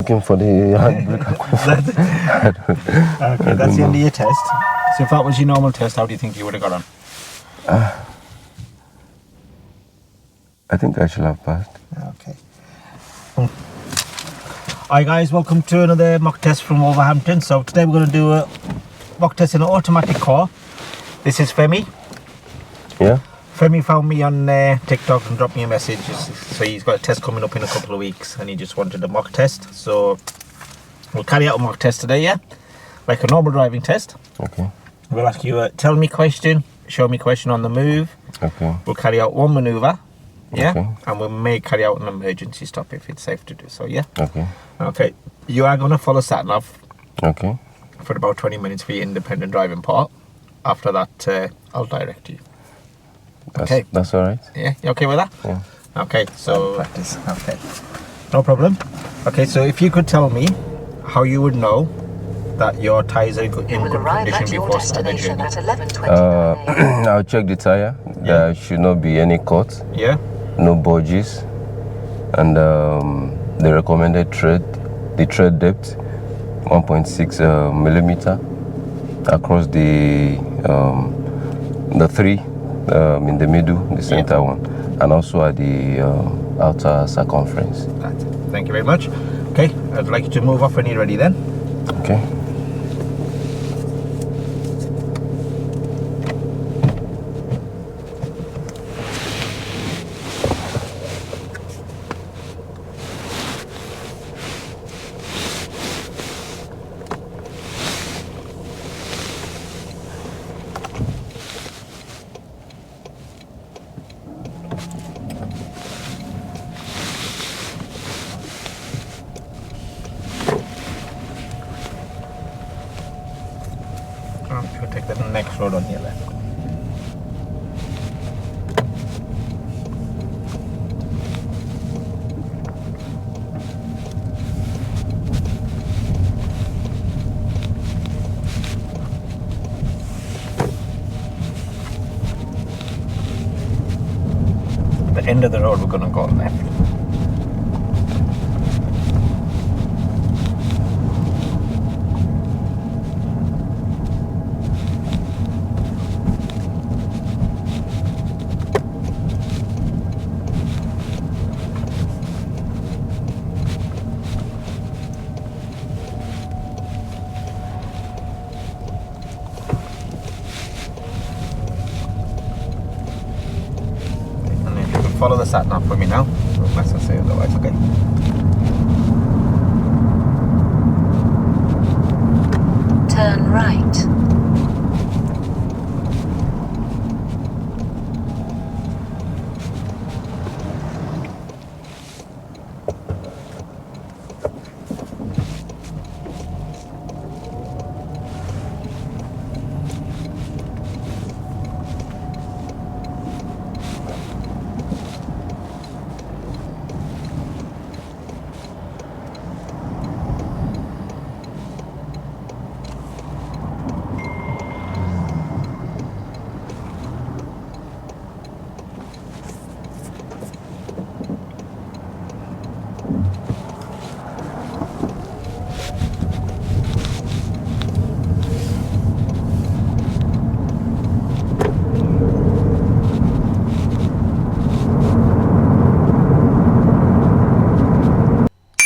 looking for the handbrake. Okay, that's the end of your test. So if that was your normal test, how do you think you would have got on? I think I should have passed. Okay. Hi guys, welcome to another mock test from Wolverhampton. So today we're going to do a mock test in an automatic car. This is FEMME. Yeah? FEMME found me on TikTok and dropped me a message. So he's got a test coming up in a couple of weeks and he just wanted a mock test. So we'll carry out a mock test today, yeah? Like a normal driving test. Okay. We'll ask you a tell me question, show me question on the move. Okay. We'll carry out one maneuver. Yeah, Okay. and we may carry out an emergency stop if it's safe to do so, yeah? Okay. Okay, you are going to follow sat-nav Okay. for about 20 minutes for your independent driving part. After that, I'll direct you. Okay. That's all right. Yeah, you okay with that? Yeah. Okay, so... practice. Okay. No problem. Okay, so if you could tell me how you would know that your tyres are in good condition before starting the journey. I'll check the tire. There should not be any cuts. Yeah? No budges, and the recommended tread, the tread depth, 1.6 millimeter across the three in the middle, the center one, and also at the outer circumference. That's it. Thank you very much. Okay, I'd like you to move off when you're ready then. Okay. We'll take the next road on your left. The end of the road, we're going to go left. Follow the sat nav for me now, unless I say otherwise, okay? Turn right.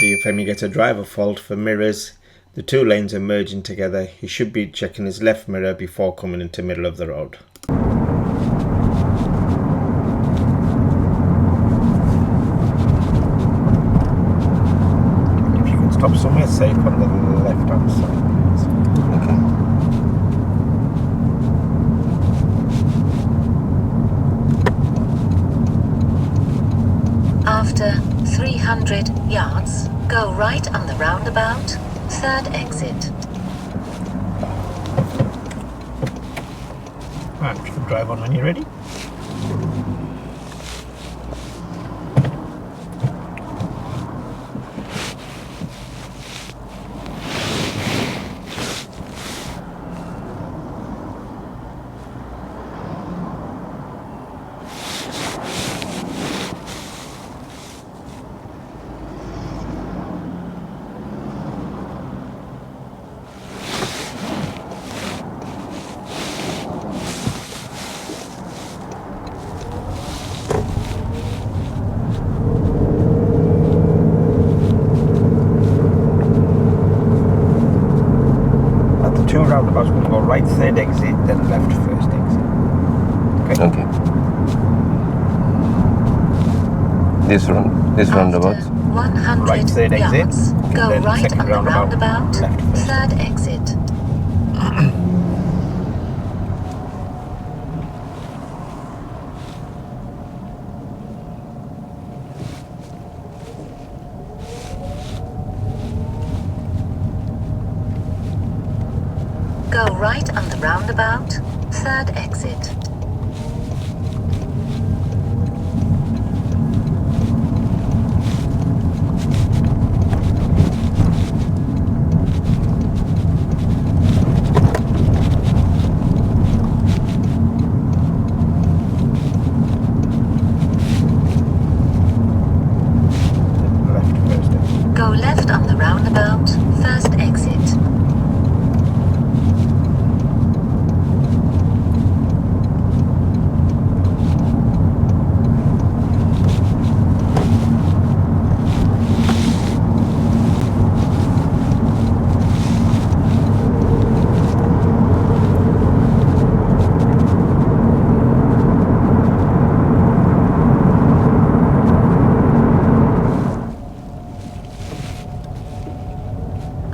If FEMME gets a driver fault for mirrors, the two lanes are merging together. He should be checking his left mirror before coming into the middle of the road. If you can stop somewhere safe on the left hand side. After 300 yards, go right on the roundabout, third exit. And you can drive on when you're ready. roundabout's going to go right third exit, then left first exit. Okay. This roundabout. After 100 Right third exit, yards, go then right second on the roundabout, roundabout, left first. third exit. Go right on the roundabout, third exit. Left first exit. Go left on the roundabout, first exit.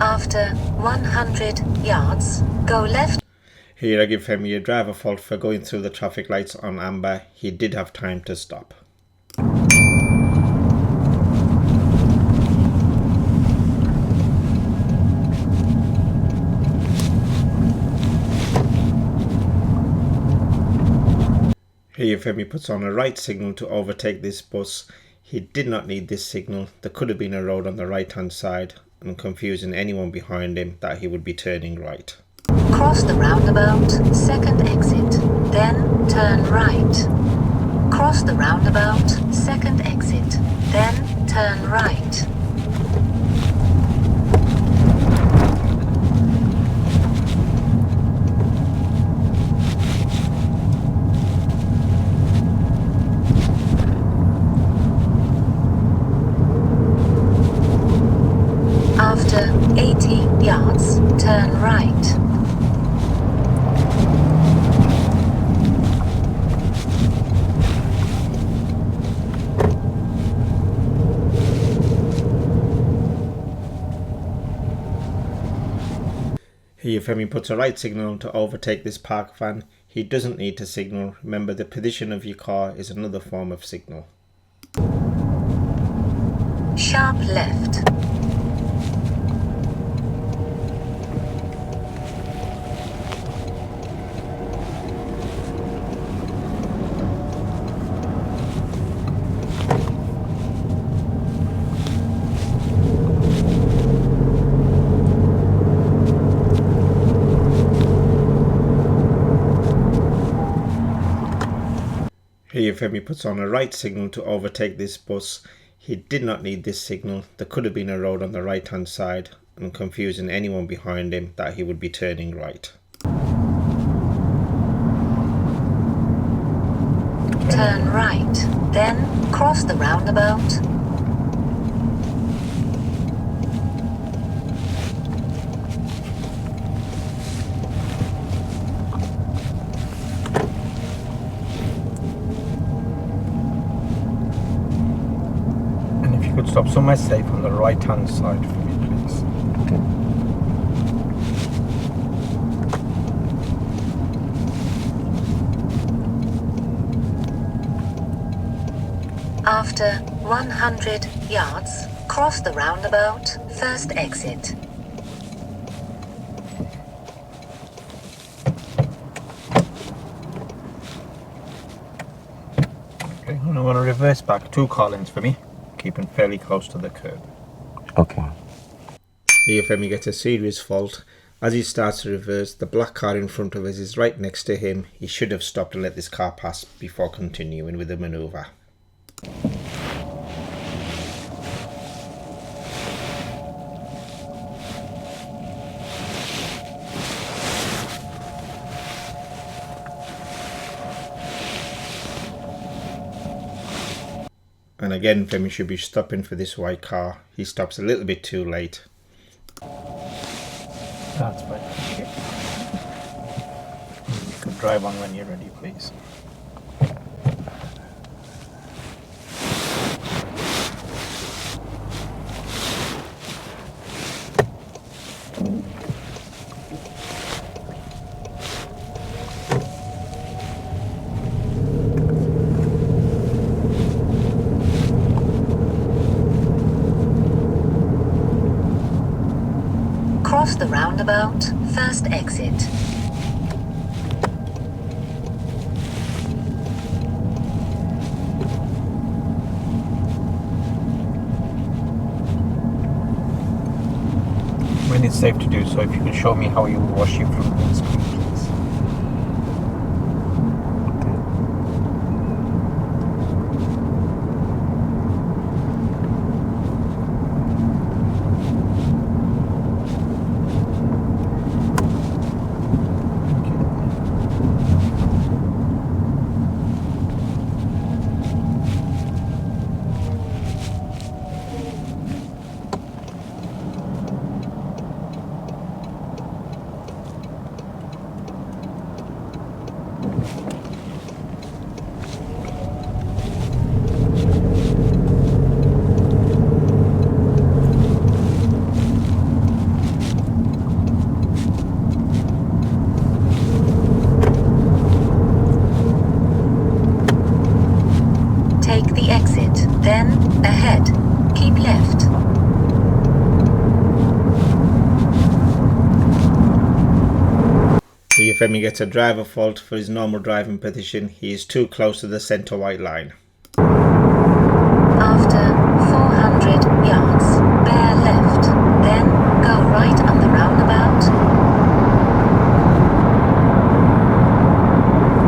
After 100 yards, go left. Here I give FEMME a driver fault for going through the traffic lights on amber. He did have time to stop. Here FEMME puts on a right signal to overtake this bus. He did not need this signal. There could have been a road on the right hand side, and confusing anyone behind him that he would be turning right. Cross the roundabout, second exit. Then turn right. Cross the roundabout, second exit. Then turn right. After 80 yards, turn right. Here FEMME puts a right signal to overtake this park van. He doesn't need to signal. Remember, the position of your car is another form of signal. Sharp left. Here FEMME puts on a right signal to overtake this bus. He did not need this signal. There could have been a road on the right hand side, and confusing anyone behind him that he would be turning right. Turn right. Then cross the roundabout. And if you could stop somewhere safe on the right hand side for me, please. After 100 yards, cross the roundabout, first exit. Okay, and I want to reverse back 2 car lengths for me, keeping fairly close to the curb. Okay. Here FEMME gets a serious fault. As he starts to reverse, the black car in front of us is right next to him. He should have stopped and let this car pass before continuing with the manoeuvre. And again, FEMME should be stopping for this white car. He stops a little bit too late. That's fine. Okay. drive on when you're ready, please. Cross the roundabout, first exit. When it's safe to do so, if you can show me how you wash your front windscreen, please. Take the exit, then ahead. Keep left. Here FEMME gets a driver fault for his normal driving position. He is too close to the centre white line. After 400 yards, bear left, then go right on the roundabout.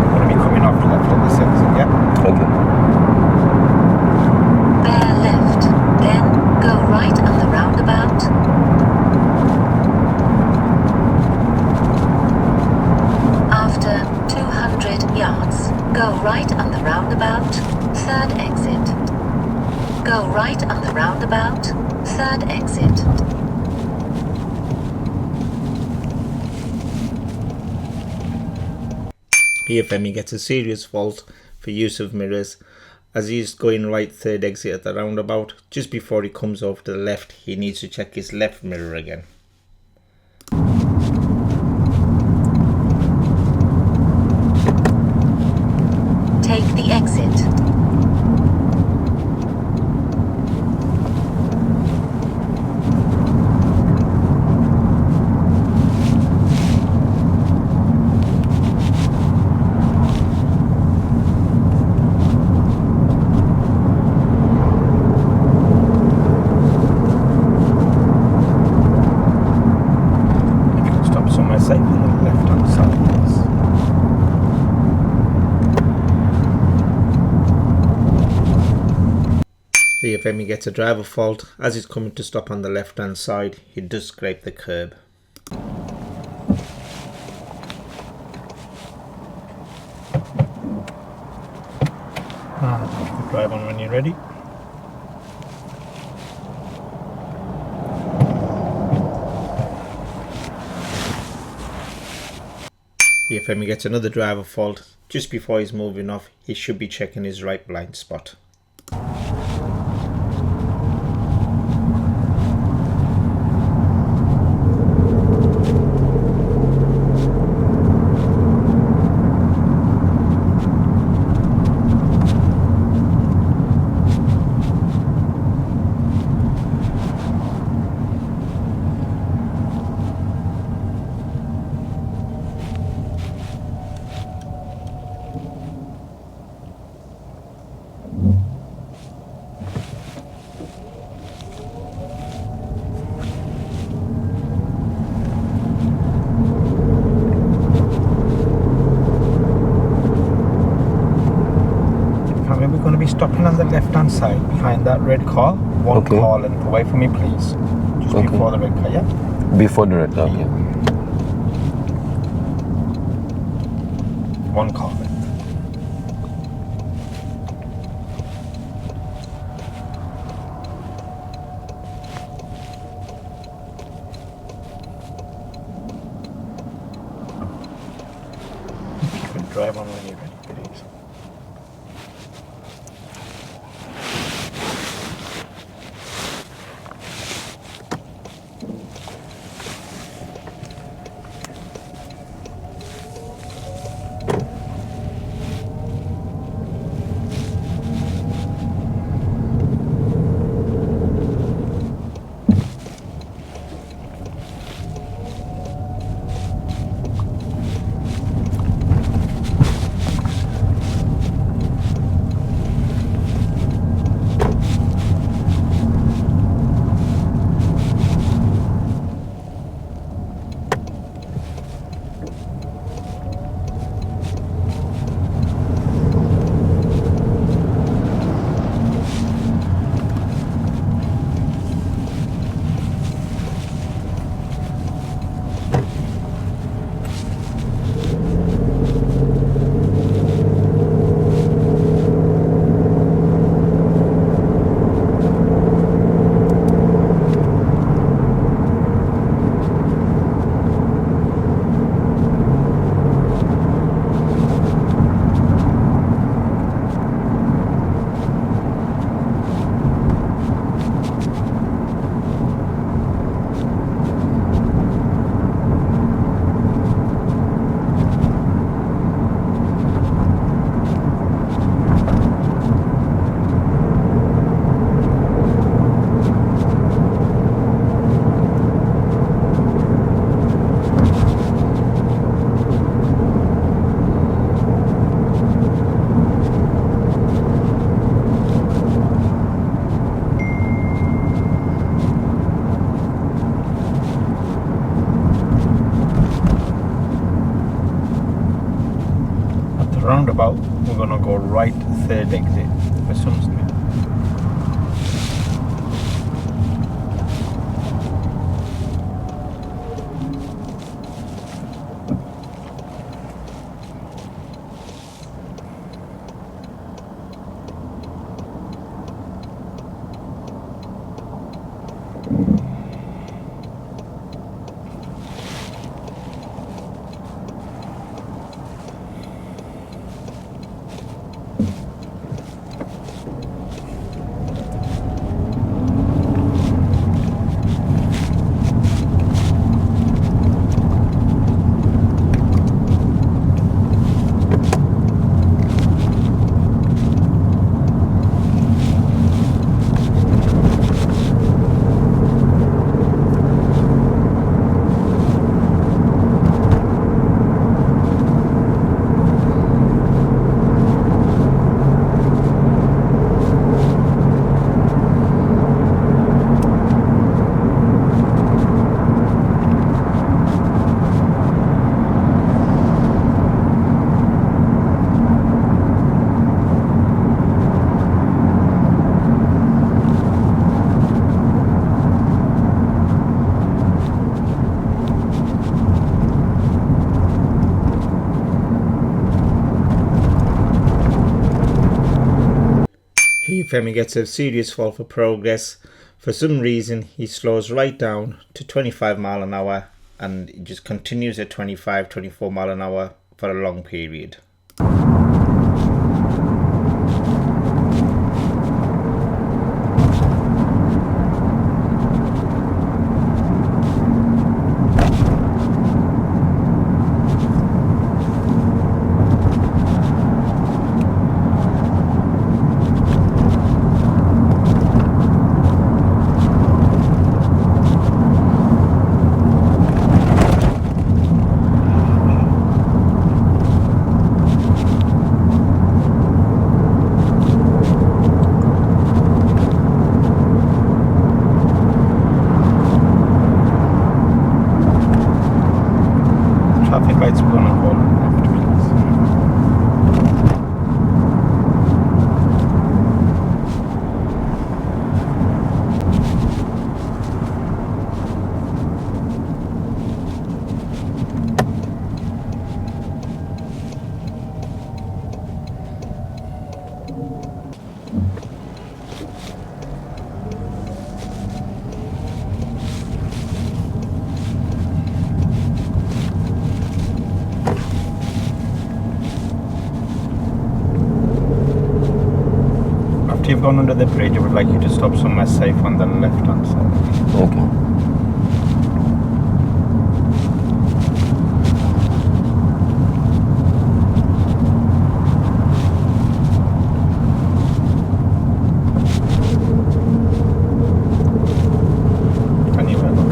I'm going to be coming off left on this exit, yeah? Okay. Bear left, then go right on the roundabout. After 200 yards, go right on the roundabout, third exit. Go right on the roundabout, third exit. Here FEMME gets a serious fault for use of mirrors. As he's going right third exit at the roundabout, just before he comes over to the left, he needs to check his left mirror again. Take the exit. If you can stop somewhere safe on the left hand side, please. Here FEMME gets a driver fault. As he's coming to stop on the left hand side, he does scrape the curb. You can drive on when you're ready. Here FEMME gets another driver fault. Just before he's moving off, he should be checking his right blind spot. We're going to be stopping on the left hand side behind that red car. One Okay. car length away from me, please. Just Okay. before the red car, yeah? Before the red, okay. One car length. drive on when you're ready, please. Roundabout, we're gonna go right third exit for some street. FEMME gets a serious fall for progress. For some reason he slows right down to 25 mile an hour and it just continues at 24 mile an hour for a long period. Traffic lights are gonna go left, please. you've gone under the bridge, I would like you to stop somewhere safe on the left-hand side. Okay. Anywhere, look.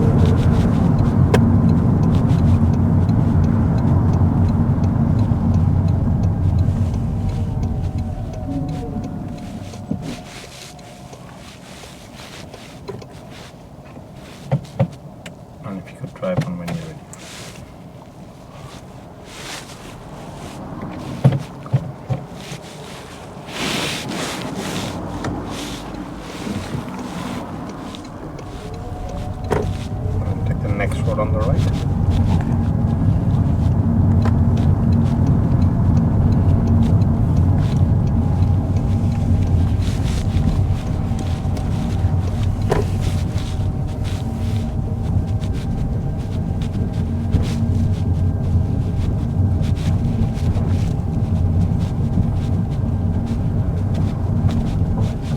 And if you could drive on when you're ready. And take the next road on the right.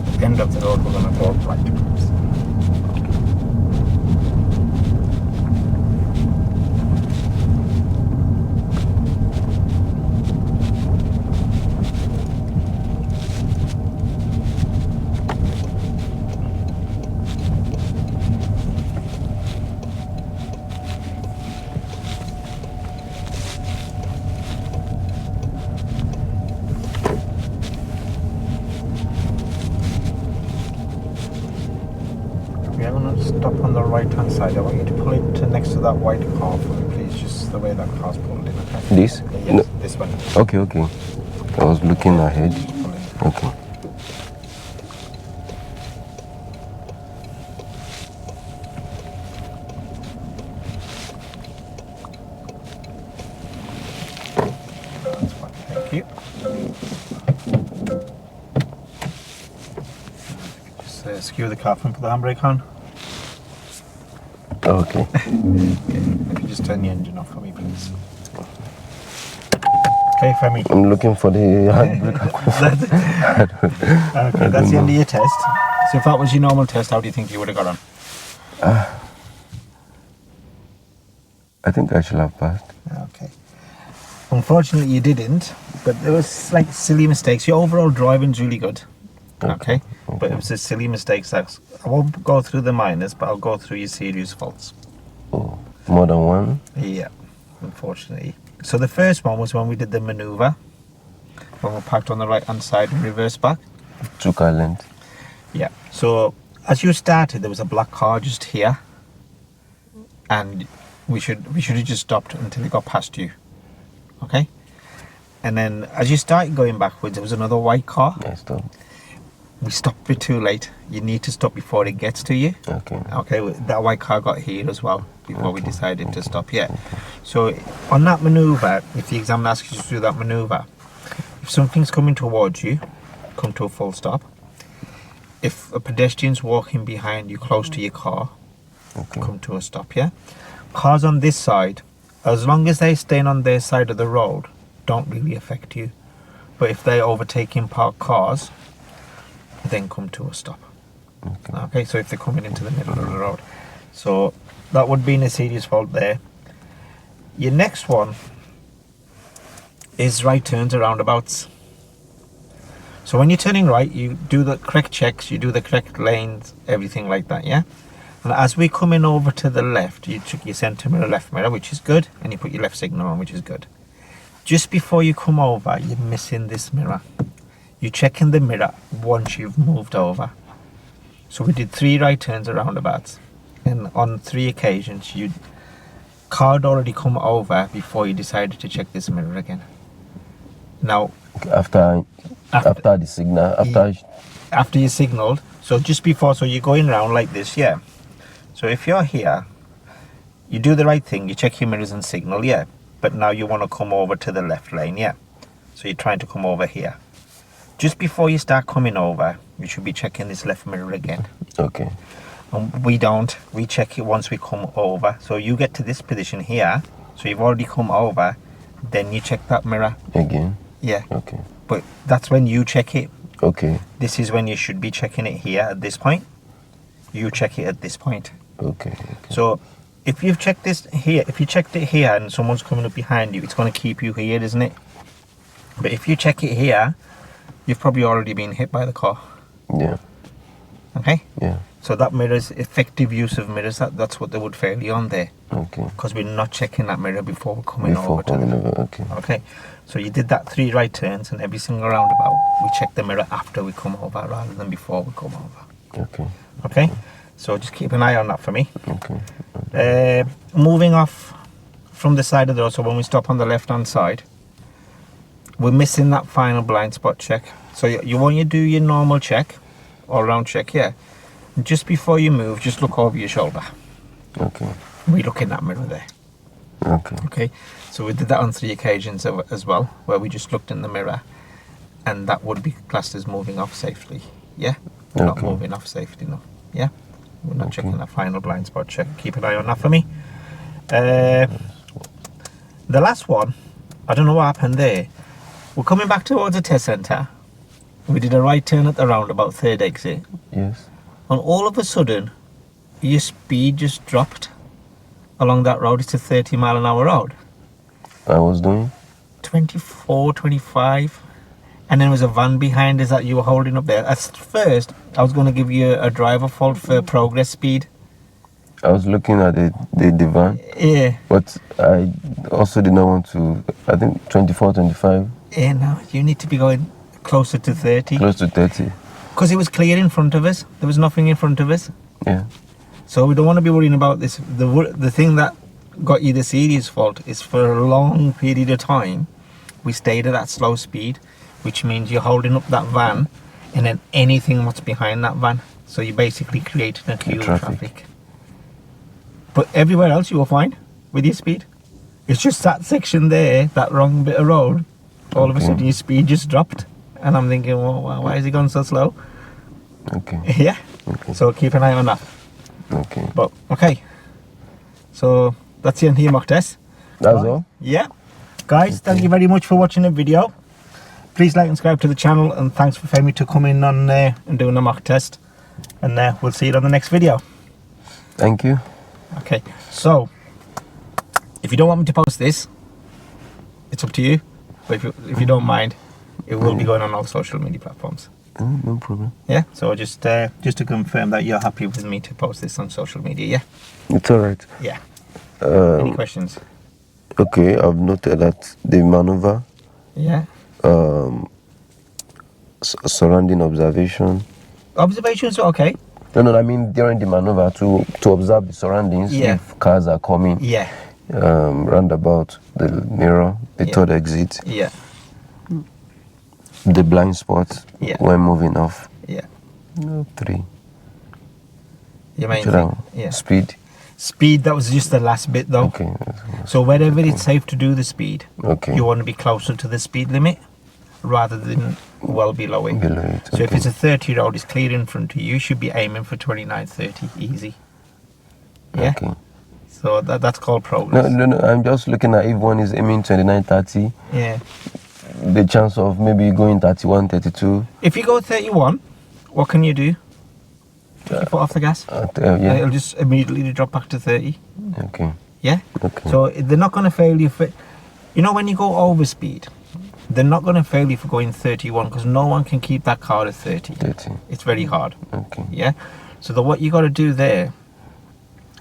At the end of the road, we're going to go right. We are going to stop on the right hand side. I want you to pull it to next to that white car for me, please. Just the way that car's pulled in. Okay? This? Yes, No. this one. Okay, okay. I was looking ahead. Just pull in. Okay. That's fine. Thank you. Just skew the car and put the handbrake on. Okay. If you just turn the engine off for me, please. Okay, Femi. I'm looking for the handbrake. Okay, that's the end of your test. So if that was your normal test, how do you think you would have got on? I think I should have passed. Okay. Unfortunately, you didn't, but there was like silly mistakes. Your overall driving's really good. Okay. But it was the silly mistakes that I won't go through the minors, but I'll go through your serious faults. Oh, more than one? Yeah, unfortunately. So the first one was when we did the maneuver, when we parked on the right hand side and reversed back. Took a length. Yeah. So as you started, there was a black car just here, and we should have just stopped until it got past you. Okay. And then as you started going backwards, there was another white car. I stopped. We stopped it too late. You need to stop before it gets to you. Okay. Okay, that white car got here as well before we decided to stop. Yeah. So on that maneuver, if the examiner asks you to do that maneuver, if something's coming towards you, come to a full stop. If a pedestrian's walking behind you close to your car, Okay. come to a stop. Yeah. Cars on this side, as long as they're staying on their side of the road, don't really affect you. But if they're overtaking parked cars, then come to a stop. Okay, so if they're coming into the middle of the road. So that would be a serious fault there. Your next one is right turns and roundabouts. So when you're turning right, you do the correct checks, you do the correct lanes, everything like that, yeah? And as we're coming over to the left, you check your centre mirror, left mirror, which is good, and you put your left signal on, which is good. Just before you come over, you're missing this mirror. You're checking the mirror once you've moved over. So we did 3 right turns and roundabouts, and on 3 occasions, you car had already come over before you decided to check this mirror again. Now, After the signal, after you signaled, so just before, so you're going round like this, yeah. So if you're here, you do the right thing, you check your mirrors and signal, yeah. But now you want to come over to the left lane, yeah. So you're trying to come over here. Just before you start coming over, you should be checking this left mirror again. Okay. And we don't, we check it once we come over. So you get to this position here, so you've already come over, then you check that mirror. Again. Yeah. Okay. But that's when you check it. Okay. This is when you should be checking it here at this point. You check it at this point. Okay. So if you've checked this here, if you checked it here and someone's coming up behind you, it's going to keep you here, isn't it? But if you check it here, you've probably already been hit by the car. Yeah. Okay? Yeah. So that mirror's effective use of mirrors, that's what they would fail you on there. Okay. Because we're not checking that mirror before we're coming Before over coming to them. over, okay. Okay. So you did that 3 right turns, and every single roundabout, we check the mirror after we come over rather than before we come over. Okay. Okay? So just keep an eye on that for me. Okay. Moving off from the side of the road, so when we stop on the left hand side, we're missing that final blind spot check. So you want to do your normal check, all round check, yeah. Just before you move, just look over your shoulder. Okay. We look in that mirror there. Okay. Okay. So we did that on 3 occasions as well, where we just looked in the mirror, and that would be classed as moving off safely. Yeah. We're not Okay. moving off safely, no. Yeah. We're not checking that final blind spot check. Keep an eye on that for me. The last one, I don't know what happened there. We're coming back towards the test centre. We did a right turn at the roundabout, 3rd exit. Yes. And all of a sudden, your speed just dropped along that road. It's a 30-mile-an-hour road. I was doing? 24, 25. And then there was a van behind us that you were holding up there. At first, I was going to give you a driver fault for progress speed. I was looking at the van. Yeah. But I also did not want to, I think 24, 25. Yeah, no, you need to be going closer to 30. Close to 30. Because it was clear in front of us. There was nothing in front of us. Yeah. So we don't want to be worrying about this. The thing that got you the serious fault is for a long period of time, we stayed at that slow speed, which means you're holding up that van and then anything what's behind that van. So you're basically creating a queue of traffic. But everywhere else you were fine with your speed. It's just that section there, that wrong bit of road, all of a sudden your speed just dropped. And I'm thinking, well, why is he going so slow? Okay. Yeah. Okay. So keep an eye on that. Okay. But okay. So that's the end of your mock test. That's all? Yeah. Guys, thank you very much for watching the video. Please like and subscribe to the channel, and thanks for FEMME to come in on and doing the mock test. And we'll see you on the next video. Thank you. Okay. So if you don't want me to post this, it's up to you. But if you don't mind, it will be going on all social media platforms. No problem. Yeah. So just to confirm that you're happy with me to post this on social media. Yeah. It's all right. Yeah. Any questions? Okay, I've noted that the maneuver, Yeah. surrounding observation. Observations are okay. No, I mean during the maneuver to observe the surroundings. Yeah. If cars are coming. Yeah. Roundabout, the mirror, the 3rd exit, Yeah. the blind spot when moving off. Yeah. 3. Your main Should thing. I- Yeah. Speed. Speed, that was just the last bit though. Okay. So wherever it's safe to do the speed, Okay. you want to be closer to the speed limit rather than well below it. Below it. So if okay. it's a 30 road, it's clear in front of you, you should be aiming for 29, 30, easy. Yeah? Okay. So that's called progress. No, I'm just looking at if one is aiming 29, 30, Yeah. the chance of maybe going 31, 32. If you go 31, what can you do? Take your foot off the gas. And Yeah. it'll just immediately drop back to 30. Okay. Yeah? Okay. So they're not going to fail you for... You know, when you go over speed, they're not going to fail you for going 31 because no one can keep that car at 30. 30. It's very hard. Okay. Yeah? So what you got to do there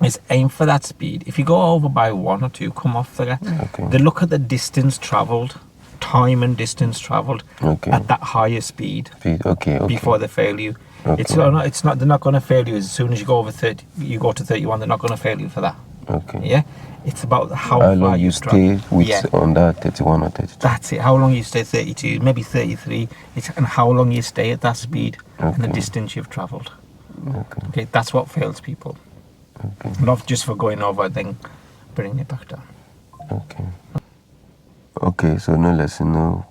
is aim for that speed. If you go over by 1 or 2, come off the gas. Okay. They look at the distance travelled, time and distance travelled Okay. at that higher speed Speed. Okay. before they fail you. Okay. It's not. They're not going to fail you as soon as you go over 30. You go to 31. They're not going to fail you for that. Okay. Yeah, it's about how How far long you stay with Yeah, on that 31 or 32? that's it. How long you stay 32, maybe 33. And how long you stay at that speed and the Okay. distance you've travelled. Okay. Okay, that's what fails people. Okay. Not just for going over and then bringing it back down. Okay. Okay. So no lesson. No.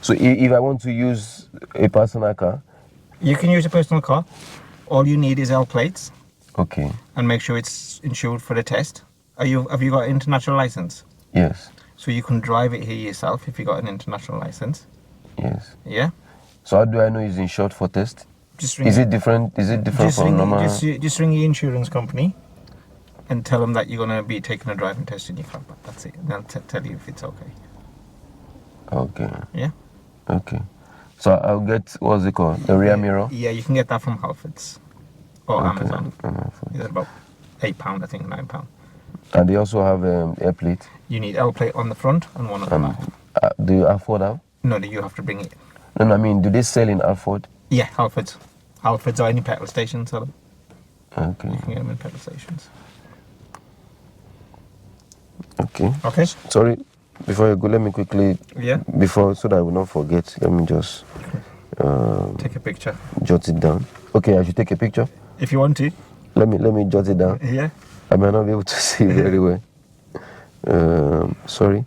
So if I want to use a personal car. You can use a personal car. All you need is L plates Okay. and make sure it's insured for the test. Have you got an international license? Yes. So you can drive it here yourself if you got an international license. Yes. Yeah. So how do I know it's insured for test? Just ring. Is it different? Is it different from normal? Just ring your insurance company, and tell them that you're gonna be taking a driving test in your car. That's it. And they'll tell you if it's okay. Okay. Yeah. Okay. So I'll get, what's it called? The rear mirror? Yeah, you can get that from Halfords or Okay. Amazon. It's about £8, I think, £9. And they also have air plate. You need L plate on the front and one on the back. Do you afford that? No, you have to bring it. No, I mean, do they sell in Alford? Yeah, Halfords. Halfords or any petrol station sell them. Okay. You can get them in petrol stations. Okay. Okay. Sorry, before you go, let me quickly, Yeah. before, so that I will not forget, let me just Take a picture. jot it down. Okay, I should take a picture. If you want to. Let me jot it down. Yeah. I might not be able to see very well. Sorry.